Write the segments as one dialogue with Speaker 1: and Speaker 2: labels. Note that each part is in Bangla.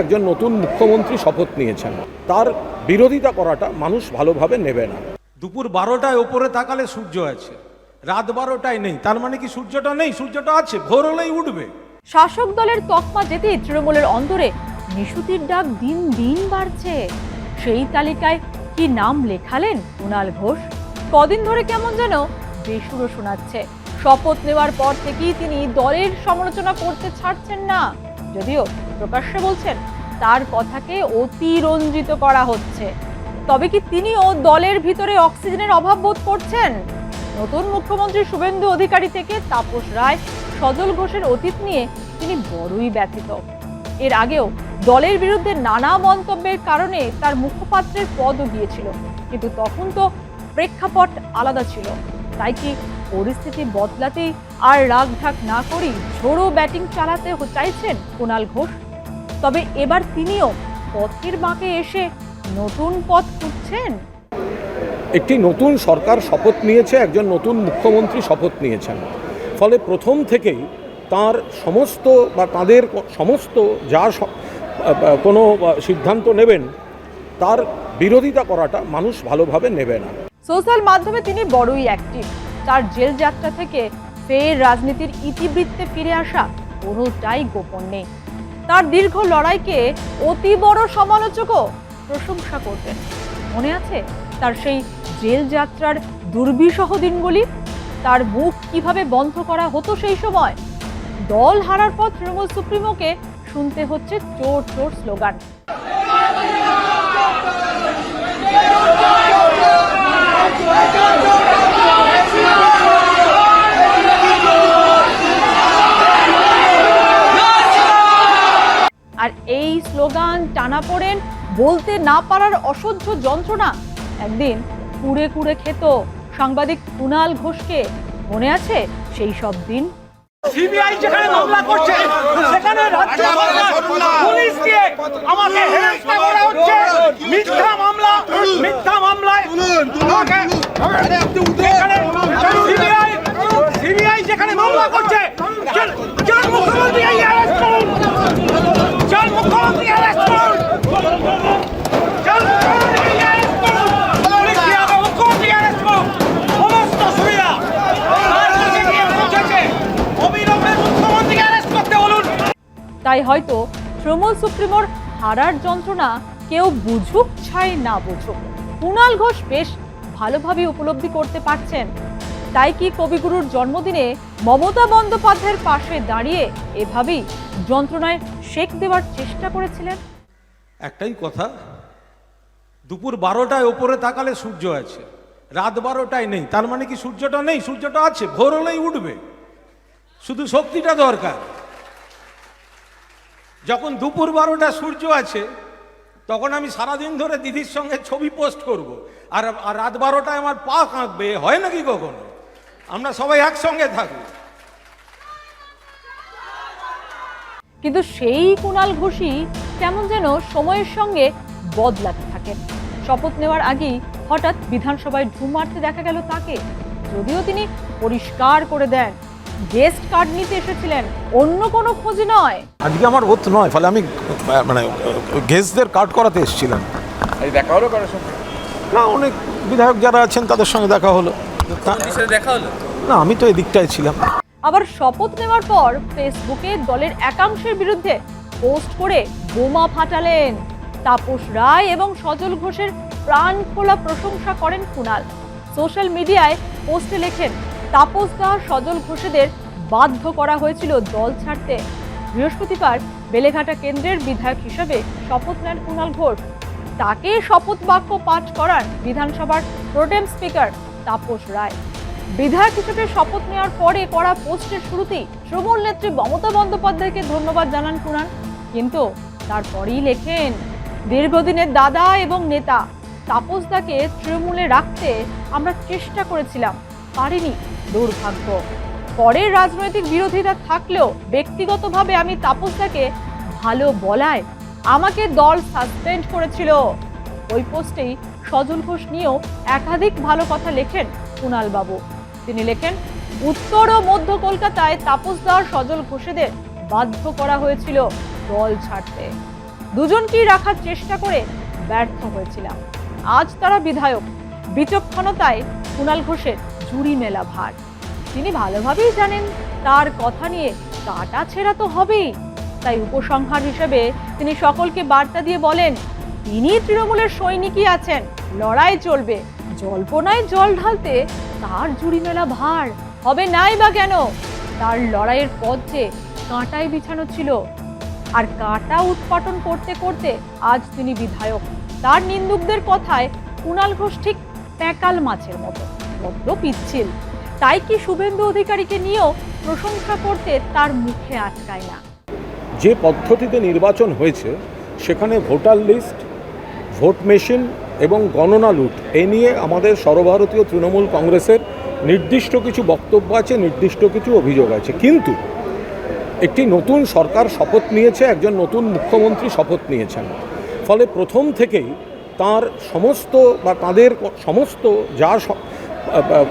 Speaker 1: একজন নতুন মুখ্যমন্ত্রী শপথ নিয়েছেন, তার বিরোধিতা করাটা মানুষ ভালোভাবে নেবে না।
Speaker 2: দুপুর 12টায় ওপরে তাকালে সূর্য আছে, রাত 12টায় নেই, তার মানে কি সূর্যটা নেই? সূর্যটা আছে, ভোর হলেই উঠবে।
Speaker 3: শাসক দলের তকমা যেতেই তৃণমূলের অন্তরে নিশুতির ডাক দিন দিন বাড়ছে। সেই তালিকায় কি নাম লেখালেন কুণাল ঘোষ? কদিন ধরে কেমন যেন বেসুরো শোনাচ্ছে। শপথ নেওয়ার পর থেকেই তিনি দলের সমালোচনা করতে ছাড়ছেন না, যদিও প্রকাশ্যে বলছেন তার কথাকে অতিরঞ্জিত করা হচ্ছে। তবে কি তিনিও দলের ভিতরে অক্সিজেনের অভাব বোধ করছেন? নতুন মুখ্যমন্ত্রী শুভেন্দু অধিকারী থেকে তাপস রায়, সজল ঘোষের অতীত নিয়ে তিনি বড়ই ব্যথিত। এর আগেও দলের বিরুদ্ধে নানা মন্তব্যের কারণে তার মুখপাত্রের পদও গিয়েছিল, কিন্তু তখন তো প্রেক্ষাপট আলাদা ছিল। তাই কি পরিস্থিতি বদলাতেই আর রাগঢাক না করেই ঝোড়ো ব্যাটিং চালাতে চাইছেন কুণাল ঘোষ? তবে এবার তিনিও পথের বাঁকে এসে নতুন পথ খুঁজছেন।
Speaker 1: একটি নতুন সরকার শপথ নিয়েছে, একজন নতুন মুখ্যমন্ত্রী শপথ নিয়েছেন, ফলে প্রথম থেকেই তার সমস্ত বা তাদের সমস্ত যা কোনো সিদ্ধান্ত নেবেন তার বিরোধিতা করাটা মানুষ ভালোভাবে নেবে না।
Speaker 3: সোশ্যাল মাধ্যমে তিনি বড়ই অ্যাক্টিভ। তার জেল যাত্রা থেকে ফের রাজনীতির ইতিবৃত্তে ফিরে আসা কোনোটাই গোপন নেই। তার দীর্ঘ লড়াইকে অতি বড় সমালোচকও প্রশংসা করতেন। মনে আছে তার সেই জেল যাত্রার দুর্বিষহ দিনগুলি? তার মুখ কিভাবে বন্ধ করা হতো সেই সময়? দল হারার পর তৃণমূল সুপ্রিমোকে শুনতে হচ্ছে চোর চোর স্লোগান। আর এই স্লোগান, টানাপোড়েন, বলতে না পারার অসহ্য যন্ত্রণা একদিন কুড়ে কুড়ে খেত সাংবাদিক কুণাল ঘোষকে। মনে আছে সেই সব দিন?
Speaker 2: সিবিআই যেখানে মামলা করছে সেখানে রাজ্য সরকার পুলিশ দিয়ে আমাকে হেনস্থা করা হচ্ছে। মিথ্যা মামলায় সিবিআই যেখানে মামলা করছে, যার মুখ্যমন্ত্রী অ্যারেস্ট করুন, যার মুখ্যমন্ত্রী অ্যারেস্ট করুন, যার মুখ্যমন্ত্রী অ্যারেস্ট করুন, পুলিশ দিয়ে মুখ্যমন্ত্রী অ্যারেস্ট করুন, সমস্ত সুবিধা তার কাছে গিয়ে পৌঁছেছে। অবিলম্বে মুখ্যমন্ত্রীকে অ্যারেস্ট করতে বলুন।
Speaker 3: তাই হয়তো তৃণমূল সুপ্রিমোর হারার যন্ত্রণা কেউ বুঝুক ছাই না বুঝুক, কুণাল ঘোষ বেশ ভালোভাবে উপলব্ধি করতে পারছেন। তাই কি কবিগুরুর জন্মদিনে মমতা বন্দ্যোপাধ্যায়ের পাশে দাঁড়িয়ে এভাবেই যন্ত্রণায় শেক দেওয়ার চেষ্টা করেছিলেন?
Speaker 2: একটাই কথা, দুপুর 12টায় ওপরে তাকালে সূর্য আছে, রাত 12টায় নেই, তার মানে কি সূর্যটা নেই? সূর্যটা আছে, ভোর হলেই উঠবে, শুধু শক্তিটা দরকার। যখন দুপুর 12টা সূর্য আছে তখন আমি সারাদিন ধরে দিদির সঙ্গে ছবি পোস্ট করব, আর রাত 12টায় আমার পা কাঁপবে। হয় নাকি কখনো? আমরা সবাই একসঙ্গে থাকি।
Speaker 3: কিন্তু সেই কুণাল ঘোষই কেমন যেন সময়ের সঙ্গে বদলাতে থাকেন। শপথ নেওয়ার আগেই হঠাৎ বিধানসভায় ঢু মারতে দেখা গেল তাকে, যদিও তিনি পরিষ্কার করে দেন গেস্ট কার্ড নিতে এসেছিলেন, অন্য কোনো খোঁজ নয়।
Speaker 1: আজকে আমার ওথ নয়, ফলে আমি গেস্টদের কার্ড করাতে এসেছিলাম।
Speaker 4: দেখা হলো কারোর সঙ্গে?
Speaker 1: না, অনেক বিধায়ক যারা আছেন তাদের সঙ্গে দেখা হলো।
Speaker 4: দেখা হলো
Speaker 1: না, আমি তো এদিকটায় ছিলাম।
Speaker 3: আবার শপথ নেওয়ার পর ফেসবুকে দলের একাংশের বিরুদ্ধে পোস্ট করে বোমা ফাটালেন। তাপস রায় এবং সজল ঘোষের প্রাণ খোলা প্রশংসা করেন কুণাল। সোশ্যাল মিডিয়ায় পোস্টে লেখেন, তাপস দা, সজল ঘোষেদের বাধ্য করা হয়েছিল দল ছাড়তে। বৃহস্পতিবার বেলেঘাটা কেন্দ্রের বিধায়ক হিসেবে শপথ নেন কুণাল ঘোষ। তাকে শপথ বাক্য পাঠ করান বিধানসভার প্রোটেম স্পিকার তাপস রায়। বিধায়ক হিসেবে শপথ নেওয়ার পরে করা পোস্টের শুরুতেই তৃণমূল নেত্রী মমতা বন্দ্যোপাধ্যায়কে ধন্যবাদ জানান কুণাল, কিন্তু তারপরেই লেখেন, দীর্ঘদিনের দাদা এবং নেতা তাপসদাকে তৃণমূলে রাখতে আমরা চেষ্টা করেছিলাম, পারিনি, দুর্ভাগ্য। পরের রাজনৈতিক বিরোধিতা থাকলেও ব্যক্তিগতভাবে আমি তাপসদাকে ভালো বলায় আমাকে দল সাসপেন্ড করেছিল। ওই পোস্টেই সজল ঘোষ নিয়েও একাধিক ভালো কথা লেখেন কুণাল বাবু। তিনি লেখেন, উত্তর ও মধ্য কলকাতায় তাপসদা, সজল ঘোষেদের বাধ্য করা হয়েছিল দল ছাড়তে। দুজনকেই রাখার চেষ্টা করে ব্যর্থ হয়েছিলাম। আজ তারা বিধায়ক, বিচক্ষণতায় কুণাল ঘোষের জুড়ি মেলা ভার। তিনি ভালোভাবেই জানেন তার কথা নিয়ে কাটা ছেঁড়া তো হবেই, তাই উপসংহার হিসেবে তিনি সকলকে বার্তা দিয়ে বলেন তিনি তৃণমূলের সৈনিকই আছেন, লড়াই চলবে, জল্পনায় জল ঢালতে তার জুড়ি মেলা ভার হবে নাই বা কেন। তার লড়াইয়ের পথ যে কাঁটায় বিছানো ছিল, আর কাঁটা উৎপাটন করতে করতে আজ তিনি বিধায়ক। তার নিন্দুকদের কথায় কুণাল ঘোষ ঠিক প্যাকাল মাছের মতো, বড্ড পিচ্ছিল। তাই কি শুভেন্দু অধিকারীকে নিয়েও প্রশংসা করতে তার মুখে আটকায় না।
Speaker 1: যে পদ্ধতিতে নির্বাচন হয়েছে সেখানে ভোটার লিস্ট, ভোট মেশিন এবং গণনা লুট এ নিয়ে আমাদের সর্বভারতীয় তৃণমূল কংগ্রেসের নির্দিষ্ট কিছু বক্তব্য আছে, নির্দিষ্ট কিছু অভিযোগ আছে। কিন্তু একটি নতুন সরকার শপথ নিয়েছে, একজন নতুন মুখ্যমন্ত্রী শপথ নিয়েছেন। ফলে প্রথম থেকেই তার সমস্ত বা তাদের সমস্ত যা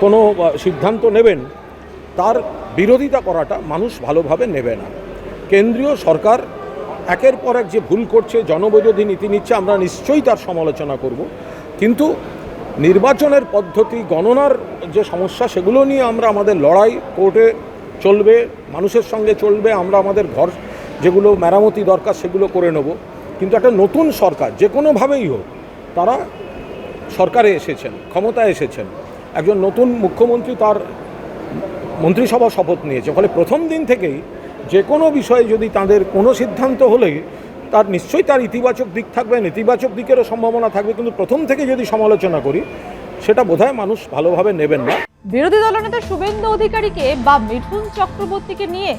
Speaker 1: কোনো সিদ্ধান্ত নেবেন তার বিরোধিতা করাটা মানুষ ভালোভাবে নেবে না। কেন্দ্রীয় সরকার একের পর এক যে ভুল করছে, জনবিরোধী নীতি নিচ্ছে, আমরা নিশ্চয়ই তার সমালোচনা করব। কিন্তু নির্বাচনের পদ্ধতি, গণনার যে সমস্যা, সেগুলো নিয়ে আমরা আমাদের লড়াই কোর্টে চলবে, মানুষের সঙ্গে চলবে। আমরা আমাদের ঘর যেগুলো মেরামতি দরকার সেগুলো করে নেব। কিন্তু একটা নতুন সরকার যে কোনোভাবেই হোক, তারা সরকারে এসেছেন, ক্ষমতায় এসেছেন, একজন নতুন মুখ্যমন্ত্রী তার মন্ত্রিসভা শপথ নিয়েছে। ফলে প্রথম দিন থেকেই যে কোনো বিষয়ে যদি তাদের কোনো সিদ্ধান্ত হলেই তার নিশ্চয়ই তার ইতিবাচক দিক থাকবে, নেতিবাচক দিকেরও সম্ভাবনা থাকবে। কিন্তু প্রথম থেকে যদি সমালোচনা করি সেটা বোধহয় মানুষ ভালোভাবে নেবেন না।
Speaker 3: বিরোধী দলনেতা শুভেন্দু অধিকারীকে বা মিঠুন চক্রবর্তীকে নিয়ে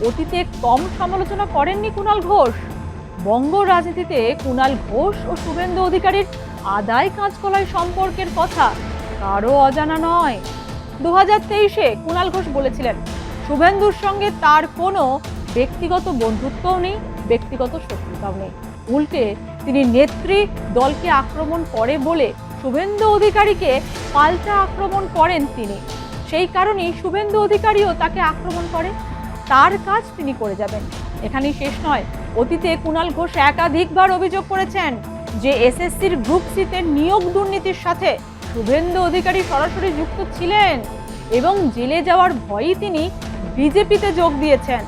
Speaker 3: অতীতে কম সমালোচনা করেননি কুণাল ঘোষ। বঙ্গ রাজনীতিতে কুণাল ঘোষ ও শুভেন্দু অধিকারীর আদায় কাঁচকলাই সম্পর্কের কথা কারো অজানা নয়। 2023-এ কুণাল ঘোষ বলেছিলেন শুভেন্দুর সঙ্গে তার কোনো ব্যক্তিগত বন্ধুত্বও নেই, ব্যক্তিগত শত্রুতাও নেই। উল্টে তিনি নেত্রী দলকে আক্রমণ করে বলে শুভেন্দু অধিকারীকে পাল্টা আক্রমণ করেন তিনি। সেই কারণেই শুভেন্দু অধিকারীও তাকে আক্রমণ করে। তার কাজ তিনি করে যাবেন। এখানেই শেষ নয়, অতীতে কুণাল ঘোষ একাধিকবার অভিযোগ করেছেন যে এসএসসির গ্রুপ সিতে নিয়োগ দুর্নীতির সাথে শুভেন্দু অধিকারী সরাসরি যুক্ত ছিলেন এবং জেলে যাওয়ার ভয়েই তিনি বিজেপিতে যোগ দিয়েছেন।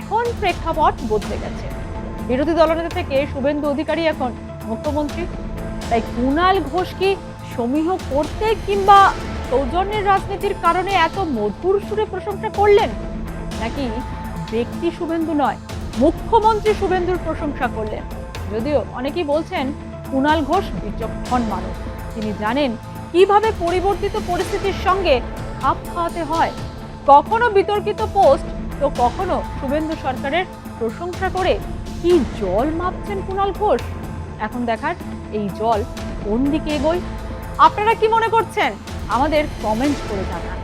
Speaker 3: এখন প্রেক্ষাপট বদলে গেছে। বিরোধী দলনেতা থেকে শুভেন্দু অধিকারী এখন মুখ্যমন্ত্রী। তাই কুণাল ঘোষ কি সমীহ করতে কিংবা সৌজন্যের রাজনীতির কারণে এত মধুর সুরে প্রশংসা করলেন, নাকি ব্যক্তি শুভেন্দু নয় মুখ্যমন্ত্রী শুভেন্দুর প্রশংসা করলেন? যদিও অনেকেই বলছেন কুণাল ঘোষ বিচক্ষণ মানুষ, তিনি জানেন কিভাবে পরিবর্তিত পরিস্থিতির সঙ্গে খাপ খাওয়াতে হয়। কখনো বিতর্কিত পোস্ট তো কখনো শুভেন্দু সরকারের প্রশংসা করে কি জল মাপছেন কুণাল ঘোষ। এখন দেখার এই জল কোন দিকে এগোয়। আপনারা কি মনে করছেন আমাদের কমেন্ট করে জানান।